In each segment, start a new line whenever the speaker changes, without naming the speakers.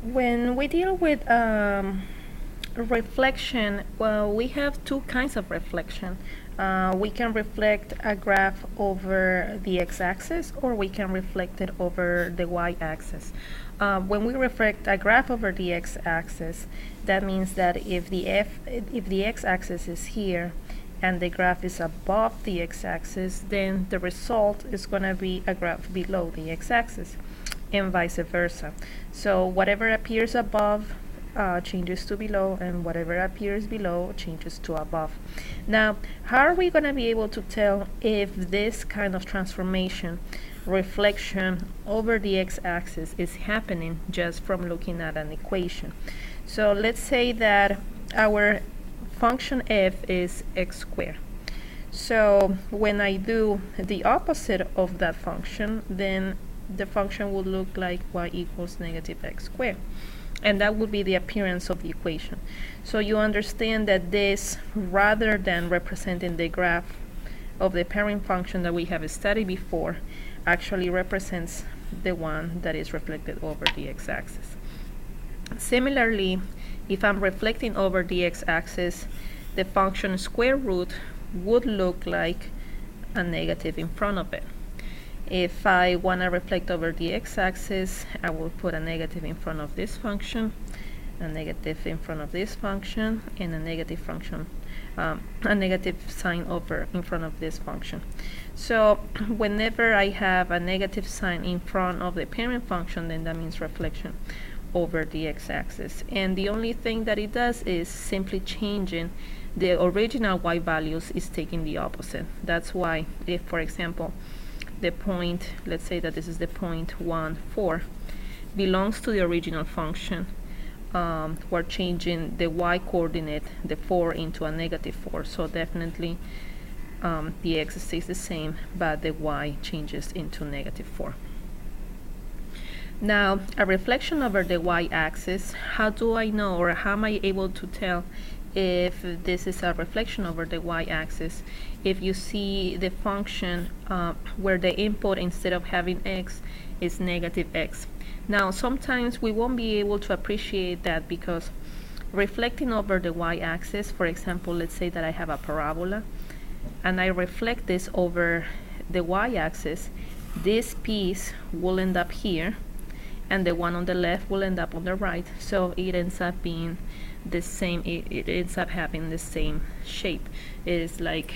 When we deal with reflection, well, we have two kinds of reflection. We can reflect a graph over the x-axis, or we can reflect it over the y-axis. When we reflect a graph over the x-axis, that means that if the x-axis is here and the graph is above the x-axis, then the result is going to be a graph below the x-axis, and vice versa. So whatever appears above changes to below, and whatever appears below changes to above. Now, how are we going to be able to tell if this kind of transformation, reflection over the x-axis, is happening just from looking at an equation? So let's say that our function f is x squared. So when I do the opposite of that function, then the function would look like y equals negative x squared. And that would be the appearance of the equation. So you understand that this, rather than representing the graph of the parent function that we have studied before, actually represents the one that is reflected over the x-axis. Similarly, if I'm reflecting over the x-axis, the function square root would look like a negative in front of it. If I want to reflect over the x-axis, I will put a negative in front of this function, a negative in front of this function, and a negative function, a negative sign over in front of this function. So whenever I have a negative sign in front of the parent function, then that means reflection over the x-axis. And the only thing that it does is simply changing the original y values is taking the opposite. That's why if, for example, the point, let's say that this is the point 1, 4, belongs to the original function, we're changing the y coordinate, the 4, into a negative 4. So definitely the x stays the same, but the y changes into negative 4. Now, a reflection over the y-axis, how do I know, or how am I able to tell if this is a reflection over the y-axis? If you see the function where the input, instead of having x, is negative x. Now, sometimes we won't be able to appreciate that, because reflecting over the y-axis, for example, let's say that I have a parabola and I reflect this over the y-axis, this piece will end up here and the one on the left will end up on the right. So it ends up being the same, it ends up having the same shape. It is like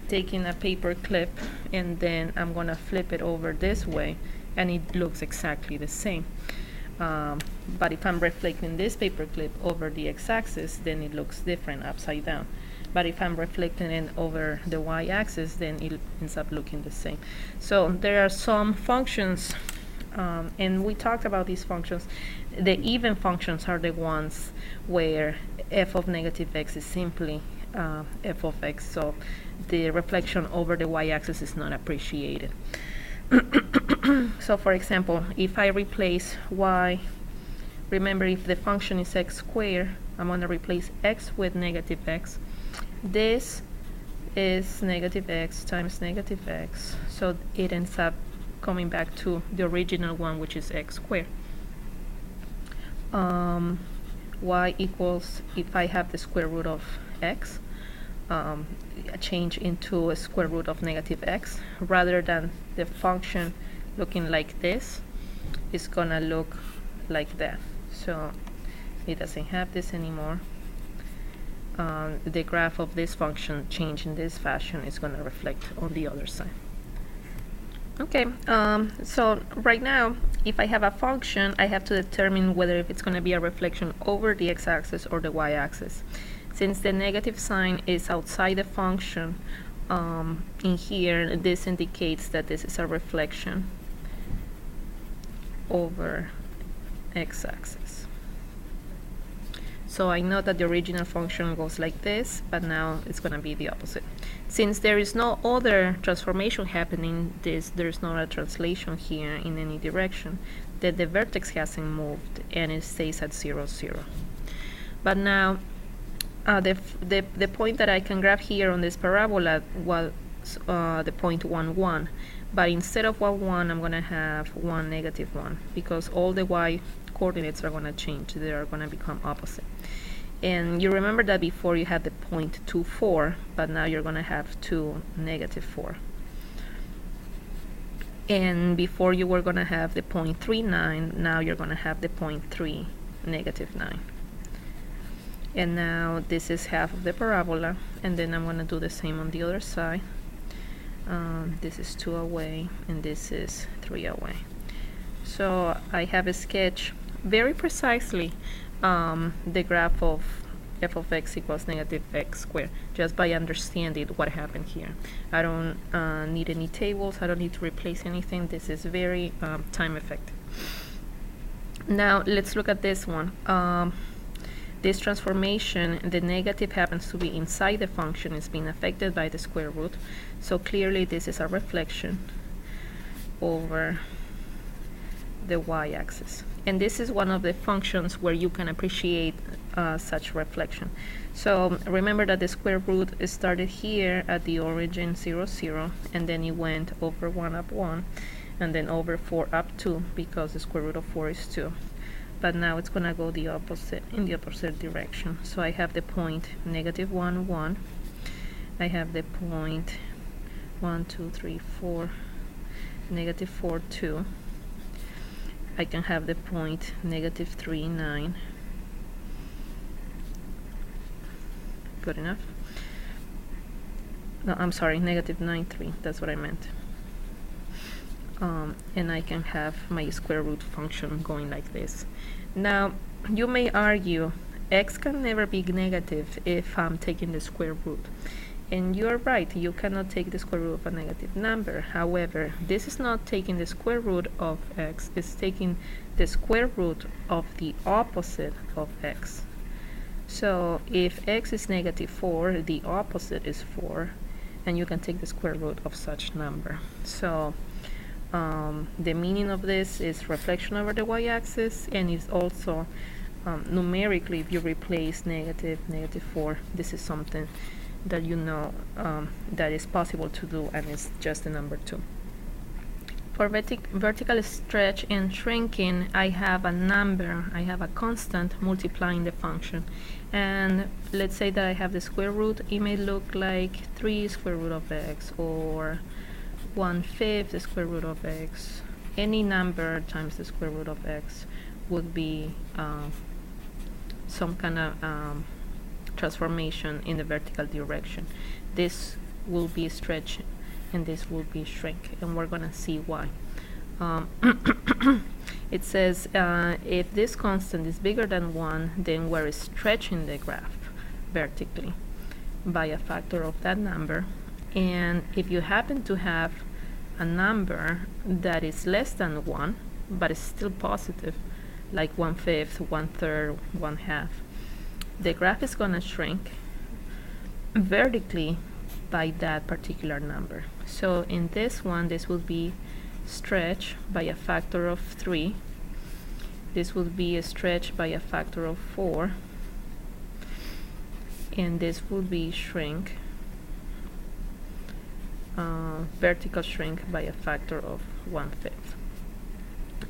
taking a paper clip and then I'm going to flip it over this way and it looks exactly the same. But if I'm reflecting this paper clip over the x-axis, then it looks different upside down. But if I'm reflecting it over the y-axis, then it ends up looking the same. So there are some functions, and we talked about these functions. The even functions are the ones where f of negative x is simply f of x, so the reflection over the y-axis is not appreciated. So for example, if I replace y, remember if the function is x squared, I'm going to replace x with negative x. This is negative x times negative x, so it ends up coming back to the original one, which is x squared. Y equals, if I have the square root of x, change into a square root of negative x, rather than the function looking like this, it's gonna look like that. So it doesn't have this anymore. The graph of this function change in this fashion is gonna reflect on the other side. Okay, so right now, if I have a function, I have to determine whether if it's going to be a reflection over the x-axis or the y-axis. Since the negative sign is outside the function, in here, this indicates that this is a reflection over x-axis. So I know that the original function goes like this, but now it's going to be the opposite. Since there is no other transformation happening, there's not a translation here in any direction, that the vertex hasn't moved and it stays at 0, 0. But now, the point that I can grab here on this parabola was the point 1, 1. But instead of 1, 1, I'm going to have 1, negative 1, because all the y coordinates are going to change. They are going to become opposite. And you remember that before you had the point 2, 4, but now you're going to have 2, negative 4. And before you were going to have the point 3, 9, now you're going to have the point 3, negative 9. And now this is half of the parabola, and then I'm going to do the same on the other side. This is 2 away, and this is 3 away. So I have a sketch very precisely the graph of f of x equals negative x squared, just by understanding what happened here. I don't need any tables, I don't need to replace anything. This is very time effective. Now let's look at this one. This transformation, the negative happens to be inside the function, is being affected by the square root. So clearly this is a reflection over the y-axis. And this is one of the functions where you can appreciate such reflection. So remember that the square root started here at the origin 0, 0, and then it went over 1 up 1, and then over 4 up 2, because the square root of 4 is 2. But now it's going to go the opposite, in the opposite direction. So I have the point negative 1, 1. I have the point 1, 2, 3, 4, negative 4, 2. I can have the point negative 3, 9. Good enough? No, I'm sorry, negative 9, 3. That's what I meant. And I can have my square root function going like this. Now, you may argue x can never be negative if I'm taking the square root. And you're right, you cannot take the square root of a negative number. However, this is not taking the square root of x, it's taking the square root of the opposite of x. So if x is negative 4, the opposite is 4, and you can take the square root of such number. So the meaning of this is reflection over the y-axis, and it's also numerically, if you replace negative, negative 4, this is something that you know that is possible to do, and it's just the number 2. For vertical stretch and shrinking, I have a number, I have a constant multiplying the function. And let's say that I have the square root. It may look like 3 square root of x, or 1/5 the square root of x. Any number times the square root of x would be some kind of transformation in the vertical direction. This will be stretch and this will be shrink, and we're gonna see why. It says if this constant is bigger than 1, then we're stretching the graph vertically by a factor of that number. And if you happen to have a number that is less than 1 but is still positive, like 1/5, 1/3, 1/2, the graph is going to shrink vertically by that particular number. So in this one, this will be stretch by a factor of 3. This will be a stretch by a factor of 4. And this will be shrink, vertical shrink by a factor of 1/5.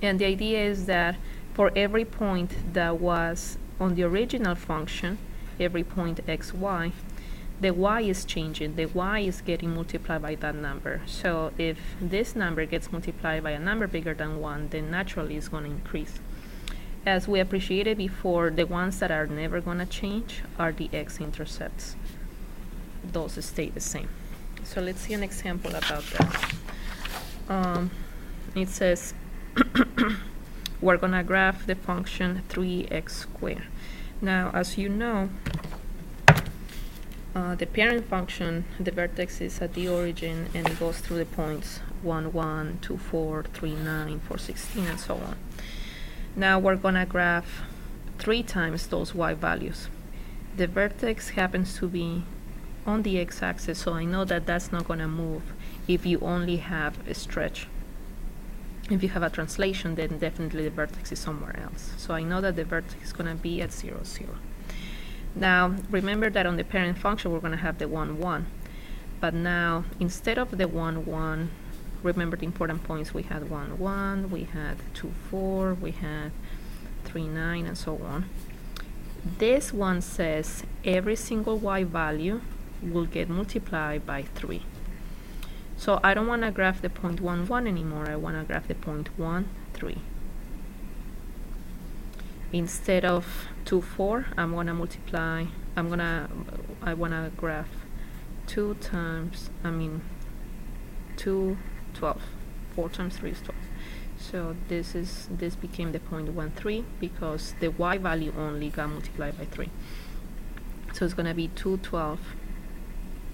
And the idea is that for every point that was on the original function, every point xy, the y is changing. The y is getting multiplied by that number. So if this number gets multiplied by a number bigger than 1, then naturally it's going to increase. As we appreciated before, the ones that are never going to change are the x-intercepts. Those stay the same. So let's see an example about that. It says we're going to graph the function 3x squared. Now, as you know, the parent function, the vertex is at the origin, and it goes through the points 1, 1, 2, 4, 3, 9, 4, 16, and so on. Now we're going to graph 3 times those y values. The vertex happens to be on the x-axis, so I know that that's not going to move if you only have a stretch. If you have a translation, then definitely the vertex is somewhere else. So I know that the vertex is going to be at 0, 0. Now, remember that on the parent function, we're going to have the 1, 1. But now, instead of the 1, 1, remember the important points. We had 1, 1, we had 2, 4, we had 0.39, and so on. This one says every single y value will get multiplied by 3. So I don't want to graph the 0.11 anymore. I want to graph the 0.13. Instead of 2, 4, I want to graph 2 times, 2, 12. 4 times 3 is 12. So this became the 0.13 because the y value only got multiplied by 3. So it's going to be 2, 12.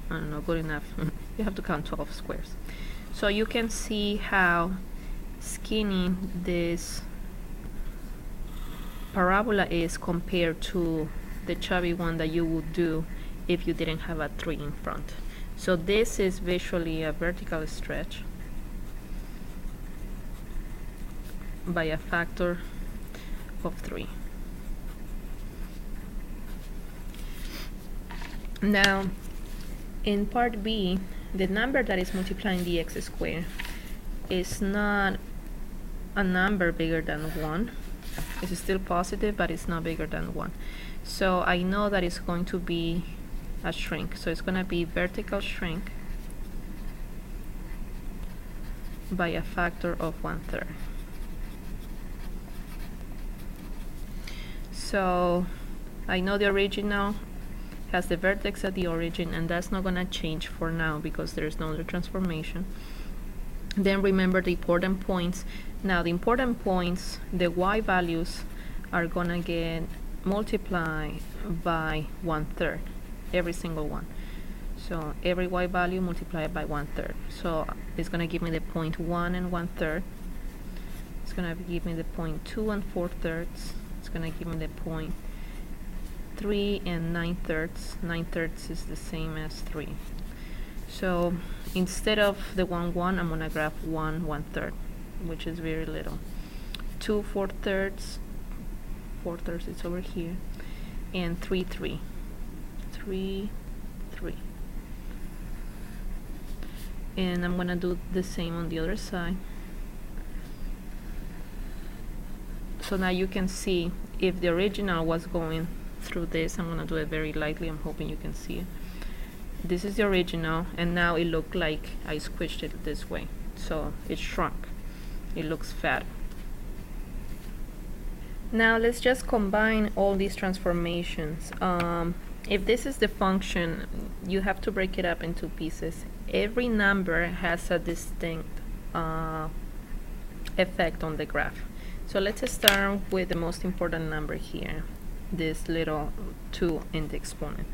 I don't know, good enough. You have to count 12 squares. So you can see how skinny this parabola is compared to the chubby one that you would do if you didn't have a 3 in front. So this is visually a vertical stretch by a factor of 3. Now, in part B, the number that is multiplying the x squared is not a number bigger than 1. It's still positive, but it's not bigger than 1. So I know that it's going to be a shrink. So it's going to be vertical shrink by a factor of 1/3. So I know the original has the vertex at the origin, and that's not going to change for now because there's no other transformation. Then remember the important points. Now the important points, the y values are going to get multiplied by 1/3, every single one. So every y value multiplied by 1/3. So it's going to give me the 0.1 and 1/3. It's going to give me the 0.2 and 4/3. It's going to give me the 0.3 and 9/3. 9/3 is the same as 3. So instead of the 1, 1, I'm going to graph 1, 1/3, which is very little. 2, 4/3. 4/3 is over here. And 3, 3. 3, 3. And I'm going to do the same on the other side. So now you can see if the original was going through this. I'm going to do it very lightly. I'm hoping you can see it. This is the original, and now it looked like I squished it this way. So it shrunk. It looks fat. Now let's just combine all these transformations. If this is the function, you have to break it up into pieces. Every number has a distinct effect on the graph. So let's start with the most important number here, this little 2 in the exponent.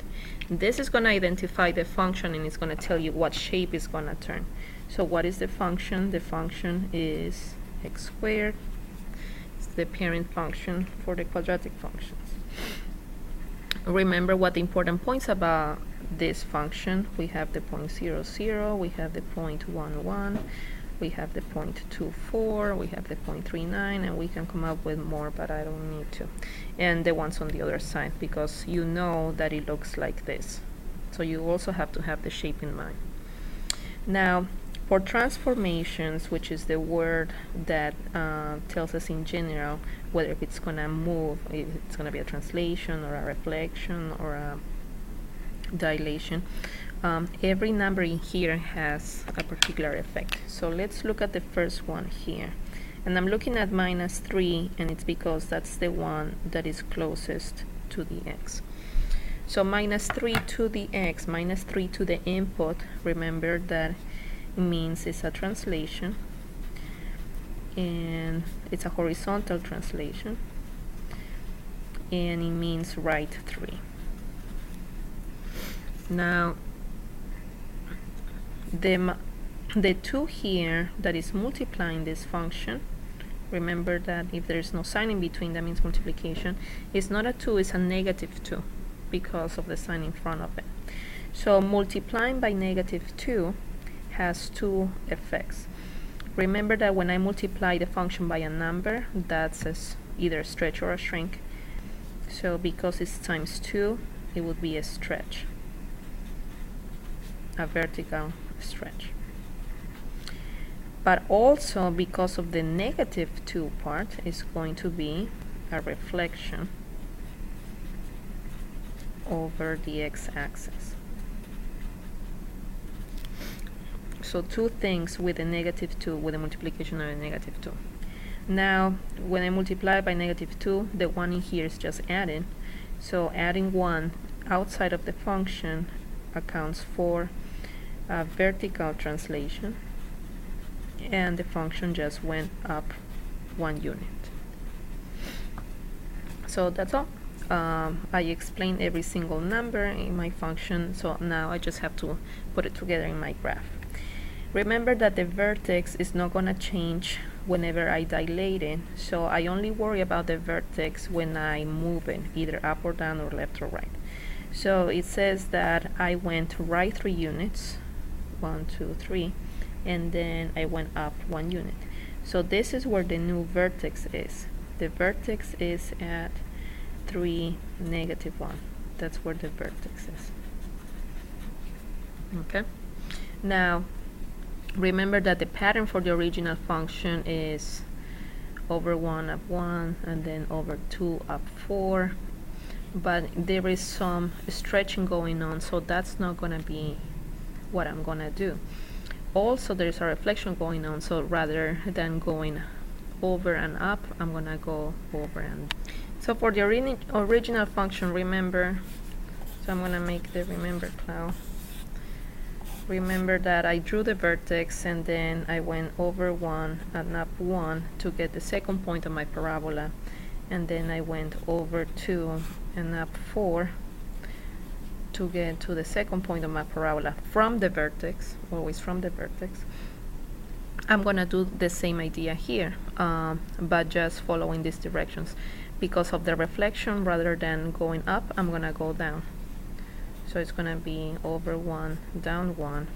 This is going to identify the function, and it's going to tell you what shape it's going to turn. So what is the function? The function is x squared. It's the parent function for the quadratic functions. Remember what the important points about this function. We have the 0.00, we have the 0.11, we have the 0.24, we have the 0.39, and we can come up with more, but I don't need to. And the ones on the other side, because you know that it looks like this. So you also have to have the shape in mind. Now, for transformations, which is the word that tells us in general whether if it's going to move, if it's going to be a translation or a reflection or a dilation, every number in here has a particular effect. So let's look at the first one here. And I'm looking at -3, and it's because that's the one that is closest to the x. So -3 to the x, -3 to the input, remember that means it's a translation, and it's a horizontal translation, and it means right 3. Now the 2 here that is multiplying this function, remember that if there's no sign in between, that means multiplication. It's not a 2, it's a -2 because of the sign in front of it. So multiplying by -2 has 2 effects. Remember that when I multiply the function by a number, that's either a stretch or a shrink. So because it's times 2, it would be a stretch, a vertical stretch. But also because of the -2 part, is going to be a reflection over the x-axis. So two things with a -2, with a multiplication of a -2. Now, when I multiply by -2, the one in here is just added. So adding 1 outside of the function accounts for a vertical translation, and the function just went up 1 unit. So that's all. I explained every single number in my function, so now I just have to put it together in my graph. Remember that the vertex is not going to change whenever I dilate it, so I only worry about the vertex when I move it, either up or down or left or right. So it says that I went right 3 units, 1, 2, 3, and then I went up 1 unit. So this is where the new vertex is. The vertex is at 3, -1. That's where the vertex is. Okay. Now, remember that the pattern for the original function is over 1 up 1 and then over 2 up 4, but there is some stretching going on, so that's not going to be what I'm going to do. Also, there's a reflection going on, so rather than going over and up, I'm going to go over and so for the original function, remember, so I'm going to make the remember cloud. Remember that I drew the vertex and then I went over 1 and up 1 to get the second point of my parabola, and then I went over 2 and up 4 to get to the second point of my parabola from the vertex, always from the vertex. I'm gonna do the same idea here, but just following these directions. Because of the reflection, rather than going up, I'm gonna go down. So it's gonna be over 1, down 1,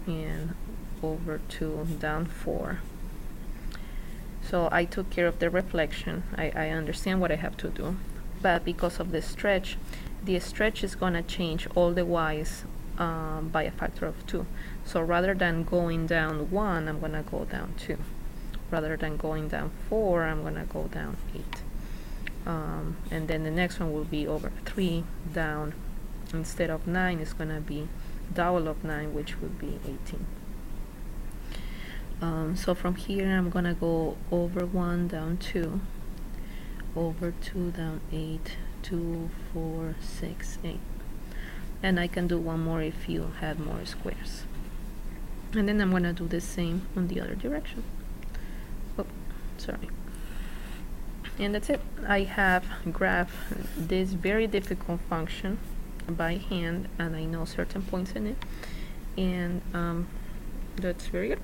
and over 2, down 4. So I took care of the reflection. I understand what I have to do, but because of the stretch is gonna change all the y's by a factor of 2. So rather than going down 1, I'm gonna go down 2. Rather than going down 4, I'm gonna go down 8. And then the next one will be over 3, down. Instead of 9, it's going to be double of 9, which would be 18. So from here, I'm going to go over 1, down 2, over 2, down 8, 2, 4, 6, 8. And I can do one more if you have more squares. And then I'm going to do the same on the other direction. Oh, sorry. And that's it. I have graphed this very difficult function by hand, and I know certain points in it, and that's very good.